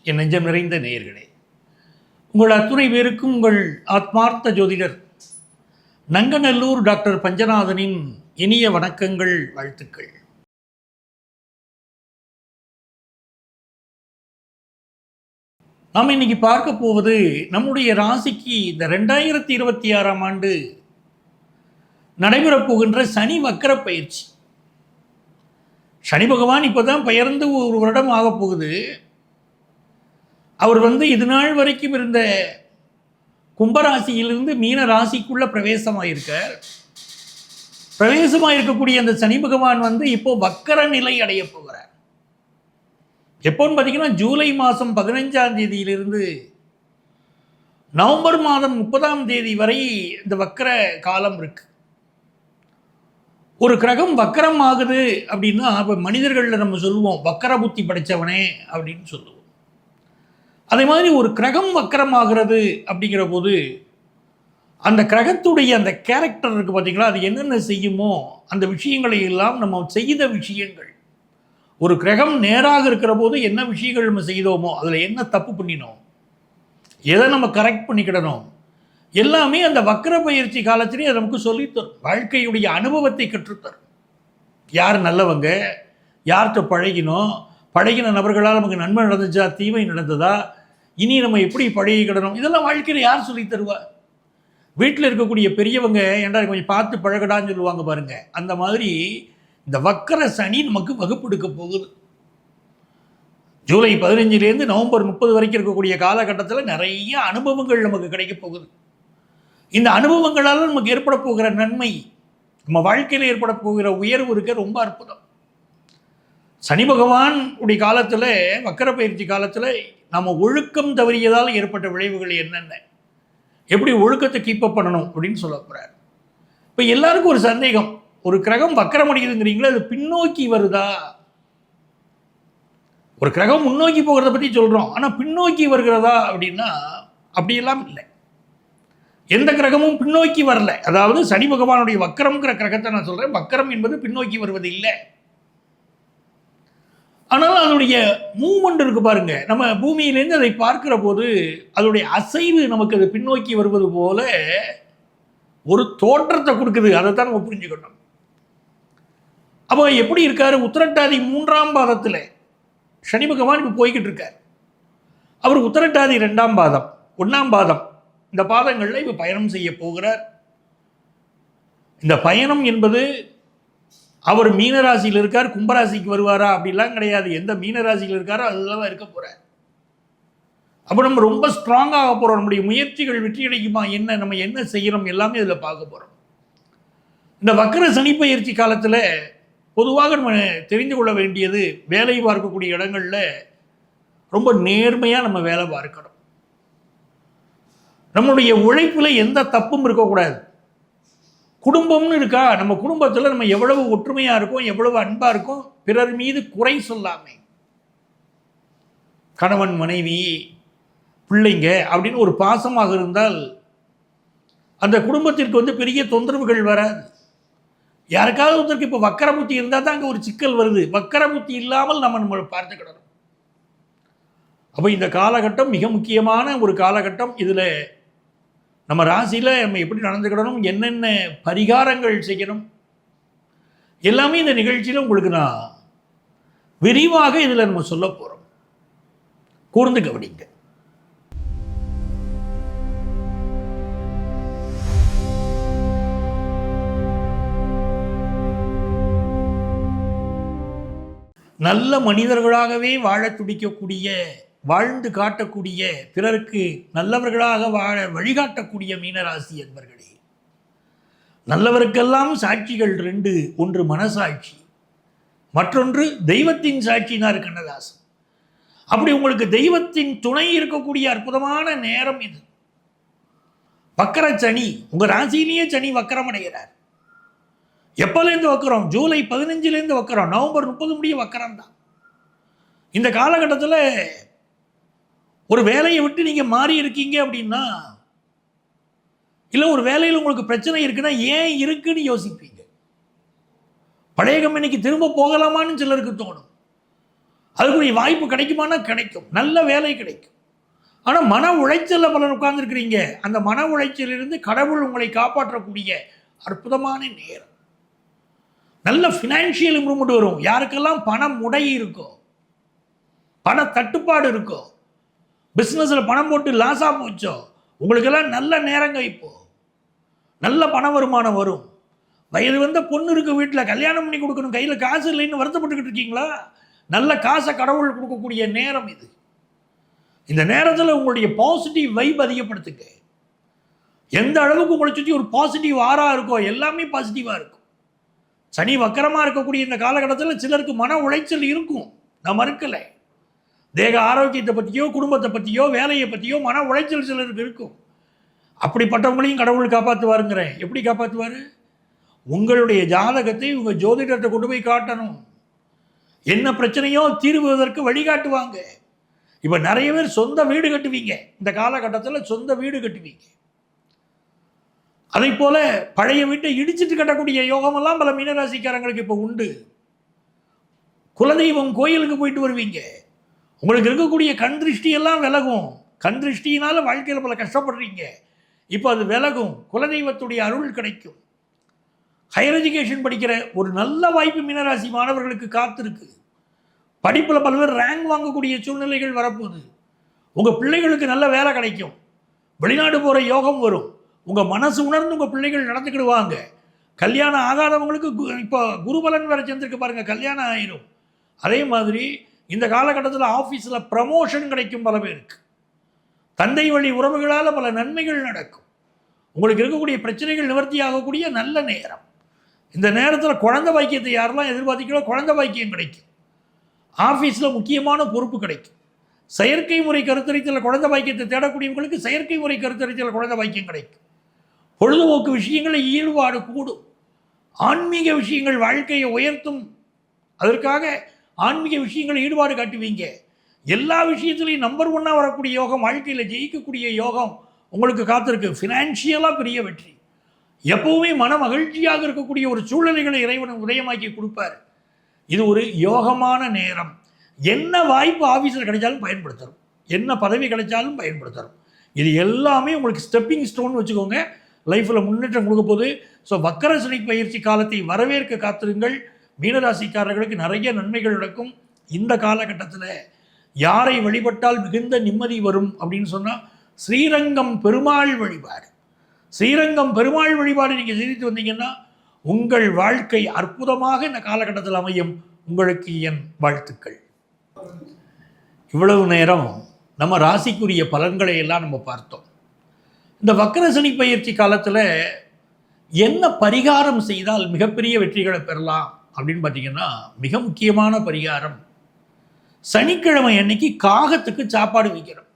என் நெஞ்சம் நிறைந்த நேயர்களே, உங்கள் அத்துணை பேருக்கும் உங்கள் ஆத்மார்த்த ஜோதிடர் நங்கநல்லூர் டாக்டர் பஞ்சநாதனின் இனிய வணக்கங்கள், வாழ்த்துக்கள். நாம் இன்னைக்கு பார்க்க போவது நம்முடைய ராசிக்கு இந்த 2026ஆம் ஆண்டு நடைபெறப் போகின்ற சனி வக்கர பயிற்சி. சனி பகவான் இப்போதான் பெயர்ந்து ஒரு வருடம் ஆகப் போகுது. அவர் இது நாள் வரைக்கும் இருந்த கும்பராசியிலிருந்து மீன ராசிக்குள்ள பிரவேசமாயிருக்கார். பிரவேசமாயிருக்கக்கூடிய அந்த சனி பகவான் இப்போ வக்கர நிலை அடைய போகிறார். எப்போன்னு பார்த்தீங்கன்னா ஜூலை மாதம் 15ஆம் தேதியிலிருந்து நவம்பர் மாதம் 30ஆம் தேதி வரை இந்த வக்கர காலம் இருக்கு. ஒரு கிரகம் வக்கரம் ஆகுது அப்படின்னா இப்போ மனிதர்களில் நம்ம சொல்லுவோம் வக்கர புத்தி படைத்தவனே அப்படின்னு சொல்லுவோம். அதே மாதிரி ஒரு கிரகம் வக்கரமாகிறது அப்படிங்கிற போது அந்த கிரகத்துடைய அந்த கேரக்டர் இருக்குது பார்த்தீங்களா, அது என்னென்ன செய்யுமோ அந்த விஷயங்களை எல்லாம் நம்ம செய்த விஷயங்கள். ஒரு கிரகம் நேராக இருக்கிற போது என்ன விஷயங்கள் நம்ம செய்தோமோ, அதில் என்ன தப்பு பண்ணினோம், எதை நம்ம கரெக்ட் பண்ணிக்கிடணும், எல்லாமே அந்த வக்கர பயிற்சி காலத்திலே அது நமக்கு சொல்லித்தரும். வாழ்க்கையுடைய அனுபவத்தை கற்றுத்தரும். யார் நல்லவங்க, யார்கிட்ட பழகின நபர்களால் நமக்கு நன்மை நடந்துச்சா, தீமை நடந்ததா, இனி நம்ம எப்படி பழகிக்கிடணும், இதெல்லாம் வாழ்க்கையில் யார் சொல்லி தருவா? வீட்டில் இருக்கக்கூடிய பெரியவங்க ஏன்டா கொஞ்சம் பார்த்து பழகடான்னு சொல்லுவாங்க பாருங்க. அந்த மாதிரி இந்த வக்கர சனி நமக்கு வகுப்பெடுக்க போகுது. ஜூலை 15லேருந்து நவம்பர் 30 வரைக்கும் இருக்கக்கூடிய காலகட்டத்தில் நிறைய அனுபவங்கள் நமக்கு கிடைக்க போகுது. இந்த அனுபவங்களால் நமக்கு ஏற்பட போகிற நன்மை, நம்ம வாழ்க்கையில் ஏற்பட போகிற உயர்வு இருக்க ரொம்ப அற்புதம். சனி பகவான் உடைய காலத்தில், வக்கர பயிற்சி காலத்தில் நம்ம ஒழுக்கம் தவறியதால் ஏற்பட்ட விளைவுகள் என்னென்ன, எப்படி ஒழுக்கத்தை கீப்பப் பண்ணணும் அப்படின்னு சொல்ல போகிறார். இப்போ எல்லாருக்கும் ஒரு சந்தேகம், ஒரு கிரகம் வக்கரம் அடைக்குதுங்கிறீங்களா, அது பின்னோக்கி வருதா? ஒரு கிரகம் முன்னோக்கி போகிறத பற்றி சொல்கிறோம், ஆனால் பின்னோக்கி வருகிறதா அப்படின்னா அப்படியெல்லாம் இல்லை. எந்த கிரகமும் பின்னோக்கி வரல. அதாவது சனி பகவானுடைய வக்கரம்ங்கிற கிரகத்தை நான் சொல்கிறேன், வக்கரம் என்பது பின்னோக்கி வருவது இல்லை. ஆனால் அதனுடைய மூவ்மெண்ட் இருக்கு பாருங்க, நம்ம பூமியிலேருந்து அதை பார்க்கிற போது அதனுடைய அசைவு நமக்கு அது பின்னோக்கி வருவது போல ஒரு தோற்றத்தை கொடுக்குது. அதைத்தான் நம்ம புரிஞ்சுக்கணும். அப்போ எப்படி இருக்காரு, உத்திரட்டாதி 3ஆம் பாதத்தில் சனி பகவான் இப்போ போய்கிட்டு இருக்கார். அவர் உத்திரட்டாதி 2ஆம் பாதம், 1ஆம் பாதம், இந்த பாதங்களில் இப்போ பயணம் செய்ய போகிறார். இந்த பயணம் என்பது அவர் மீனராசியில் இருக்கார், கும்பராசிக்கு வருவாரா அப்படிலாம் கிடையாது. எந்த மீனராசியில் இருக்காரோ அதுதான் இருக்க போகிறார். அப்போ நம்ம ரொம்ப ஸ்ட்ராங்காக போகிறோம். நம்முடைய முயற்சிகள் வெற்றி கிடைக்குமா, என்ன நம்ம என்ன செய்கிறோம், எல்லாமே இதில் பார்க்க போகிறோம். இந்த வக்கர சனி பயிற்சி காலத்தில் பொதுவாக நம்ம தெரிந்து கொள்ள வேண்டியது, வேலை பார்க்கக்கூடிய இடங்களில் ரொம்ப நேர்மையாக நம்ம வேலை பார்க்கணும். நம்மளுடைய உழைப்பில் எந்த தப்பும் இருக்கக்கூடாது. குடும்பம்னு இருக்கா, நம்ம குடும்பத்தில் நம்ம எவ்வளவு ஒற்றுமையாக இருக்கோம், எவ்வளவு அன்பாக இருக்கோம், பிறர் மீது குறை சொல்லாமை, கணவன் மனைவி பிள்ளைங்க அப்படின்னு ஒரு பாசமாக இருந்தால் அந்த குடும்பத்திற்கு பெரிய தொந்தரவுகள் வராது. யாருக்காவது ஒருத்தருக்கு இப்போ வக்கர புத்தி இருந்தால் தான் அங்கே ஒரு சிக்கல் வருது. வக்கர புத்தி இல்லாமல் நம்ம பார்த்துக்கிடணும். அப்போ இந்த காலகட்டம் மிக முக்கியமான ஒரு காலகட்டம். இதில் நம்ம ராசியில் நம்ம எப்படி நடந்துக்கிடணும், என்னென்ன பரிகாரங்கள் செய்யணும், எல்லாமே இந்த நிகழ்ச்சியில் உங்களுக்கு நான் விரிவாக இதில் நம்ம சொல்ல போகிறோம். கூர்ந்து கவனிங்க. நல்ல மனிதர்களாகவே வாழ துடிக்கக்கூடிய, வாழ்ந்து காட்டக்கூடிய, பிறருக்கு நல்லவர்களாக வாழ வழிகாட்டக்கூடிய மீனராசி என்பர்களே, நல்லவருக்கெல்லாம் சாட்சிகள் 2. ஒன்று மனசாட்சி, மற்றொன்று தெய்வத்தின் சாட்சினார் கண்ணதாசன். அப்படி உங்களுக்கு தெய்வத்தின் துணை இருக்கக்கூடிய அற்புதமான நேரம் இது. வக்கர சனி, உங்கள் ராசியிலேயே சனி வக்கரம் அடைகிறார். எப்போலேருந்து வக்கரம்? ஜூலை 15லேருந்து வக்கரம், நவம்பர் 30 முடிய வக்கரம் தான். இந்த காலகட்டத்தில் ஒரு வேலையை விட்டு நீங்கள் மாறி இருக்கீங்க அப்படின்னா, இல்லை ஒரு வேலையில் உங்களுக்கு பிரச்சனை இருக்குன்னா ஏன் இருக்குன்னு யோசிப்பீங்க. பழைய கம்பெனிக்கு திரும்ப போகலாமான்னு சிலருக்கு தோணும். அதுக்குரிய வாய்ப்பு கிடைக்குமானா கிடைக்கும், நல்ல வேலை கிடைக்கும். ஆனால் மன உளைச்சலில் பலர் உட்கார்ந்துருக்கிறீங்க. அந்த மன உளைச்சலிலிருந்து கடவுள் உங்களை காப்பாற்றக்கூடிய அற்புதமான நேரம். நல்ல ஃபினான்ஷியல் இம்ப்ரூவ்மெண்ட் வரும். யாருக்கெல்லாம் பணம் முடை இருக்கோ, பண தட்டுப்பாடு இருக்கோ, பிஸ்னஸில் பணம் போட்டு லாஸாக போச்சோ, உங்களுக்கெல்லாம் நல்ல நேரங்க. இப்போ நல்ல பண வருமானம் வரும். வயது வந்த பொண்ணு இருக்கு, வீட்டில் கல்யாணம் பண்ணி கொடுக்கணும், கையில் காசு இல்லைன்னு வருத்தப்பட்டுக்கிட்டு இருக்கீங்களா? நல்ல காசை கடவுள் கொடுக்கக்கூடிய நேரம் இது. இந்த நேரத்தில் உங்களுடைய பாசிட்டிவ் வைப் அதிகப்படுத்துங்க. எந்த அளவுக்கு உங்களை சுற்றி ஒரு பாசிட்டிவ் ஆரா இருக்கோ எல்லாமே பாசிட்டிவாக இருக்கும். சனி வக்கரமாக இருக்கக்கூடிய இந்த காலகட்டத்தில் சிலருக்கு மன உளைச்சல் இருக்கும், நான் மறுக்கலை. தேக ஆரோக்கியத்தை பற்றியோ, குடும்பத்தை பற்றியோ, வேலையை பற்றியோ மன உளைச்சல் சிலருக்கு இருக்கும். அப்படிப்பட்டவங்களையும் கடவுள் காப்பாற்றுவாருங்கிறேன். எப்படி காப்பாற்றுவார்? உங்களுடைய ஜாதகத்தை உங்கள் ஜோதிடத்தை கொண்டு போய் காட்டணும். என்ன பிரச்சனையோ தீர்வுவதற்கு வழிகாட்டுவாங்க. இப்போ நிறைய பேர் சொந்த வீடு கட்டுவீங்க. இந்த காலகட்டத்தில் சொந்த வீடு கட்டுவீங்க. அதை போல பழைய வீட்டை இடிச்சிட்டு கட்டக்கூடிய யோகமெல்லாம் பல மீனராசிக்காரங்களுக்கு இப்போ உண்டு. குலதெய்வம் கோயிலுக்கு போயிட்டு வருவீங்க. உங்களுக்கு இருக்கக்கூடிய கண் திருஷ்டியெல்லாம் விலகும். கண் திருஷ்டியினால வாழ்க்கையில் பல கஷ்டப்படுறீங்க, இப்போ அது விலகும். குலதெய்வத்துடைய அருள் கிடைக்கும். ஹையர் எஜுகேஷன் படிக்கிற ஒரு நல்ல வாய்ப்பு மீனராசி மாணவர்களுக்கு காத்திருக்கு. படிப்பில் பல்வேறு ரேங்க் வாங்கக்கூடிய சூழ்நிலைகள் வரப்போகுது. உங்கள் பிள்ளைகளுக்கு நல்ல வேலை கிடைக்கும். வெளிநாடு போகிற யோகம் வரும். உங்கள் மனசு உணர்ந்து உங்கள் பிள்ளைகள் நடந்துக்கிடுவாங்க. கல்யாணம் ஆகாதவங்களுக்கு இப்போ குருபலன் வேறு சேர்ந்துருக்கு பாருங்கள், கல்யாணம் ஆயிரும். அதே மாதிரி இந்த காலகட்டத்தில் ஆஃபீஸில் ப்ரமோஷன் கிடைக்கும் பல பேருக்கு. தந்தை வழி உறவுகளால் பல நன்மைகள் நடக்கும். உங்களுக்கு இருக்கக்கூடிய பிரச்சனைகள் நிவர்த்தி ஆகக்கூடிய நல்ல நேரம். இந்த நேரத்தில் குழந்தை பாக்கியத்தை யாரெல்லாம் எதிர்பார்த்தீங்களோ குழந்தை பாக்கியம் கிடைக்கும். ஆஃபீஸில் முக்கியமான பொறுப்பு கிடைக்கும். செயற்கை முறை கருத்தரித்தல் குழந்தை பாக்கியத்தை தேடக்கூடியவங்களுக்கு செயற்கை முறை கருத்தரித்தல் குழந்தை பாக்கியம் கிடைக்கும். பொழுதுபோக்கு விஷயங்களில் ஈடுபாடு கூடும். ஆன்மீக விஷயங்கள் வாழ்க்கையை உயர்த்தும். அதற்காக ஆன்மீக விஷயங்களில் ஈடுபாடு காட்டுவீங்க. எல்லா விஷயத்துலையும் நம்பர் ஒன்னாக வரக்கூடிய யோகம், வாழ்க்கையில் ஜெயிக்கக்கூடிய யோகம் உங்களுக்கு காத்திருக்கு. ஃபினான்ஷியலாக பெரிய வெற்றி. எப்பவுமே மன மகிழ்ச்சியாக இருக்கக்கூடிய ஒரு சூழ்நிலைகளை இறைவனை உதயமாக்கி கொடுப்பார். இது ஒரு யோகமான நேரம். என்ன வாய்ப்பு ஆஃபீஸில் கிடைச்சாலும் பயன்படுத்தணும், என்ன பதவி கிடைச்சாலும் பயன்படுத்தணும். இது எல்லாமே உங்களுக்கு ஸ்டெப்பிங் ஸ்டோன் வச்சுக்கோங்க, லைஃப்பில் முன்னேற்றம் கொடுக்க போது. ஸோ வக்கர சனி பயிற்சி காலத்தை வரவேற்க காத்திருங்கள். மீனராசிக்காரர்களுக்கு நிறைய நன்மைகள் நடக்கும். இந்த காலகட்டத்தில் யாரை வழிபட்டால் மிகுந்த நிம்மதி வரும் அப்படின்னு சொன்னால் ஸ்ரீரங்கம் பெருமாள் வழிபாடு. ஸ்ரீரங்கம் பெருமாள் வழிபாடு நீங்கள் செய்து வந்தீங்கன்னா உங்கள் வாழ்க்கை அற்புதமாக இந்த காலகட்டத்தில் அமையும். உங்களுக்கு என் வாழ்த்துக்கள். இவ்வளவு நேரம் நம்ம ராசிக்குரிய பலன்களை எல்லாம் நம்ம பார்த்தோம். இந்த வக்கர சனி பயிற்சி காலத்தில் என்ன பரிகாரம் செய்தால் மிகப்பெரிய வெற்றிகளை பெறலாம் அப்படின்னு பார்த்தீங்கன்னா, மிக முக்கியமான பரிகாரம் சனிக்கிழமை அன்னைக்கு காகத்துக்கு சாப்பாடு வைக்கிறோம்.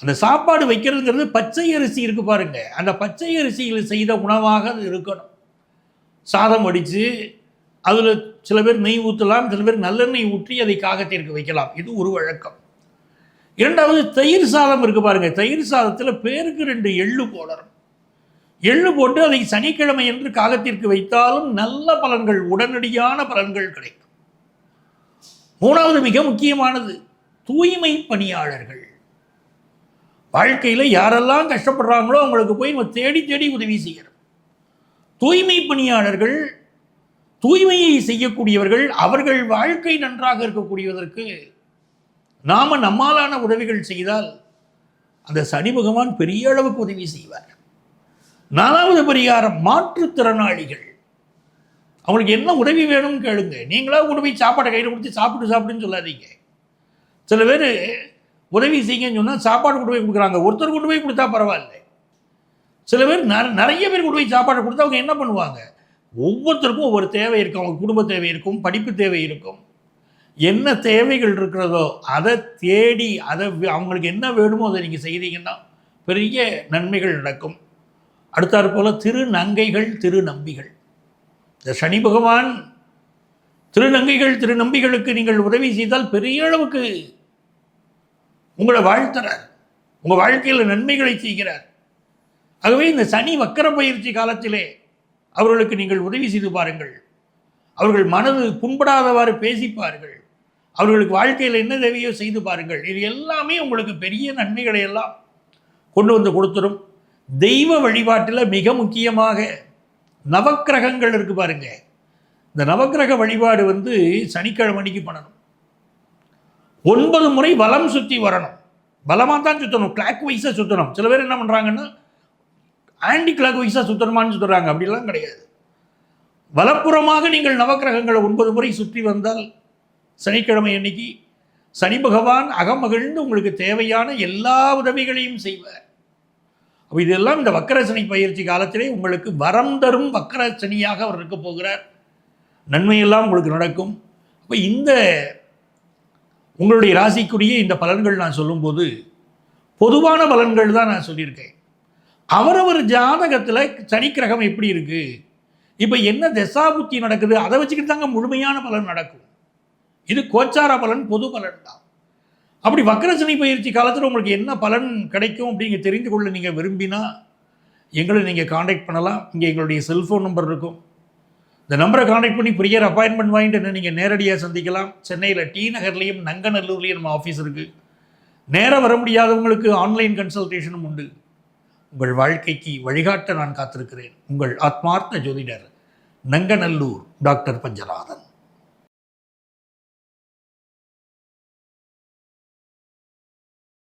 அந்த சாப்பாடு வைக்கிறதுங்கிறது பச்சை அரிசி இருக்கு பாருங்க, அந்த பச்சை அரிசியில் செய்த உணவாக அது இருக்கணும். சாதம் வடித்து அதில் சில பேர் நெய் ஊற்றலாம், சில பேர் நல்லெண்ணெய் ஊற்றி அதை காகத்திற்கு வைக்கலாம். இது ஒரு வழக்கம். இரண்டாவது, தயிர் சாதம் இருக்கு பாருங்க, தயிர் சாதத்தில் பேருக்கு 2 எள்ளு போடணும். எள்ளு போட்டு அதை சனிக்கிழமை என்று காகத்திற்கு வைத்தாலும் நல்ல பலன்கள், உடனடியான பலன்கள் கிடைக்கும். மூணாவது, மிக முக்கியமானது, தூய்மை பணியாளர்கள். வாழ்க்கையில் யாரெல்லாம் கஷ்டப்படுறாங்களோ அவங்களுக்கு போய் நம்ம தேடி தேடி உதவி செய்கிறோம். தூய்மை பணியாளர்கள், தூய்மையை செய்யக்கூடியவர்கள், அவர்கள் வாழ்க்கை நன்றாக இருக்கக்கூடியதற்கு நாம் நம்மாலான உதவிகள் செய்தால் அந்த சனி பகவான் பெரிய அளவுக்கு உதவி செய்வார். 4வது பரிகாரம், மாற்றுத்திறனாளிகள். அவங்களுக்கு என்ன உதவி வேணும்னு கேளுங்க. நீங்களா கொண்டு போய் சாப்பாடை கையில் கொடுத்து சாப்பிடுன்னு சொல்லாதீங்க. சில பேர் உதவி செய்யுங்கன்னு சொன்னால் சாப்பாடு கொண்டு போய் கொடுக்குறாங்க. ஒருத்தர் கொண்டு போய் கொடுத்தா பரவாயில்ல. சில பேர் நிறைய பேர் கொண்டு போய் சாப்பாடு கொடுத்தா அவங்க என்ன பண்ணுவாங்க, ஒவ்வொருத்தருக்கும் ஒவ்வொரு தேவை இருக்கும். அவங்க குடும்ப தேவை இருக்கும், படிப்பு தேவை இருக்கும். என்ன தேவைகள் இருக்கிறதோ அதை தேடி அவங்களுக்கு என்ன வேணுமோ அதை நீங்கள் செய்தீங்கன்னா பெரிய நன்மைகள் நடக்கும். அடுத்தாற் போல் திருநங்கைகள், திருநம்பிகள். இந்த சனி பகவான் திருநங்கைகள், திருநம்பிகளுக்கு நீங்கள் உதவி செய்தால் பெரிய அளவுக்கு உங்களை வாழ்த்துறார், உங்கள் வாழ்க்கையில் நன்மைகளை செய்கிறார். ஆகவே இந்த சனி வக்கர பயிற்சி காலத்திலே அவர்களுக்கு நீங்கள் உதவி செய்து பாருங்கள். அவர்கள் மனது புண்படாதவாறு பேசிப்பார்கள். அவர்களுக்கு வாழ்க்கையில் என்ன தேவையோ செய்து பாருங்கள். இது எல்லாமே உங்களுக்கு பெரிய நன்மைகளை எல்லாம் கொண்டு வந்து கொடுத்துரும். தெய்வ வழிபாட்டில் மிக முக்கியமாக நவக்கிரகங்கள் இருக்கு பாருங்க. இந்த நவக்கிரக வழிபாடு சனிக்கிழமை அன்னைக்கு பண்ணணும். 9 முறை வலம் சுற்றி வரணும். பலமாக தான் சுற்றணும், கிளாக் வைஸாக சுற்றணும். சில பேர் என்ன பண்ணுறாங்கன்னா ஆன்டி கிளாக் வைஸாக சுற்றணுமான்னு சுற்றுறாங்க. அப்படிலாம் கிடையாது. வலப்புறமாக நீங்கள் நவக்கிரகங்களை 9 முறை சுற்றி வந்தால் சனிக்கிழமை அன்னைக்கு சனி பகவான் அகமகிழ்ந்து உங்களுக்கு தேவையான எல்லா உதவிகளையும் செய்வார். அப்போ இதெல்லாம் இந்த வக்கர சனி பயிற்சி காலத்திலே உங்களுக்கு வரம் தரும் வக்கர சனியாக அவர் இருக்க போகிறார். நன்மையெல்லாம் உங்களுக்கு நடக்கும். அப்போ இந்த உங்களுடைய ராசிக்குரிய இந்த பலன்கள் நான் சொல்லும்போது பொதுவான பலன்கள் தான் நான் சொல்லியிருக்கேன். அவரவர் ஜாதகத்தில் சனிக்கிரகம் எப்படி இருக்குது, இப்போ என்ன தசாபுத்தி நடக்குது, அதை வச்சுக்கிட்டு தாங்க முழுமையான பலன் நடக்கும். இது கோச்சார பலன், பொது பலன் தான். அப்படி வக்கர சனி பயிற்சி காலத்தில் உங்களுக்கு என்ன பலன் கிடைக்கும் அப்படிங்க தெரிந்து கொள்ள நீங்கள் விரும்பினா எங்களை நீங்கள் காண்டாக்ட் பண்ணலாம். இங்கே எங்களுடைய செல்ஃபோன் நம்பர் இருக்கும். இந்த நம்பரை காண்டாக்ட் பண்ணி ப்ரியர் அப்பாயின்மெண்ட் வாங்கிட்டு என்ன நீங்கள் நேரடியாக சந்திக்கலாம். சென்னையில் டி நகர்லேயும் நங்கநல்லூர்லேயும் நம்ம ஆஃபீஸ் இருக்குது. நேராக வர முடியாதவங்களுக்கு ஆன்லைன் கன்சல்டேஷனும் உண்டு. உங்கள் வாழ்க்கைக்கு வழிகாட்ட நான் காத்திருக்கிறேன். உங்கள் ஆத்மார்த்த ஜோதிடர், நங்கநல்லூர் டாக்டர் பஞ்சநாதன்.